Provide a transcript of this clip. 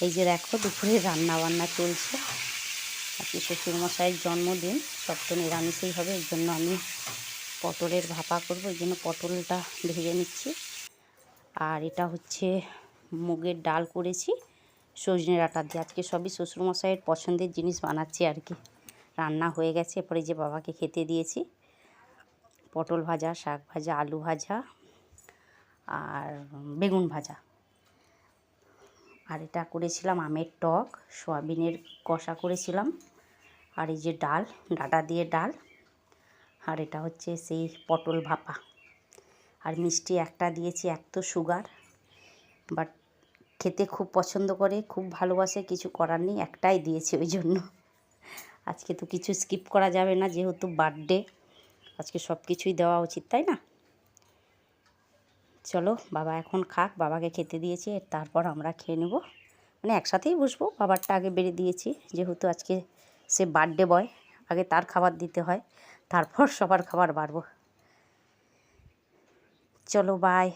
এই যে দেখো দুপুরে রান্না বান্না চলছে। আজকে শ্বশুরমশাইয়ের জন্মদিন, সব তো নিরামিষই হবে। এই জন্য আমি পটলের ভাপা করবো, এই জন্য পটলটা ভেজে নিচ্ছি। আর এটা হচ্ছে মুগের ডাল করেছি সজনে ডাঁটা দিয়ে। আজকে সবই শ্বশুরমশাইয়ের পছন্দের জিনিস বানাচ্ছি আর কি। রান্না হয়ে গেছে, এরপরে যে বাবাকে খেতে দিয়েছি। পটল ভাজা, শাক ভাজা, আলু ভাজা আর বেগুন ভাজা। আর এটা করেছিলাম আমের টক, সয়াবিনের কষা করেছিলাম। আর এই যে ডাল, ডাঁটা দিয়ে ডাল। আর এটা হচ্ছে সেই পটল ভাপা। আর মিষ্টি একটা দিয়েছি, এক তো সুগার, বাট খেতে খুব পছন্দ করে, খুব ভালোবাসে, কিছু করার নেই, একটাই দিয়েছি ওই জন্য। আজকে তো কিছু স্কিপ করা যাবে না, যেহেতু বার্থডে, আজকে সব কিছুই দেওয়া উচিত, তাই না? চলো বাবা এখন খাক, বাবাকে খেতে দিয়েছি, তারপর আমরা খেয়ে নেব। মানে একসাথেই বসবো, বাবারটা আগে বেড়ে দিয়েছি, যেহেতু আজকে সে বার্থডে বয়, আগে তার খাবার দিতে হয়, তারপর সবার খাবার বাড়বো। চলো বাই।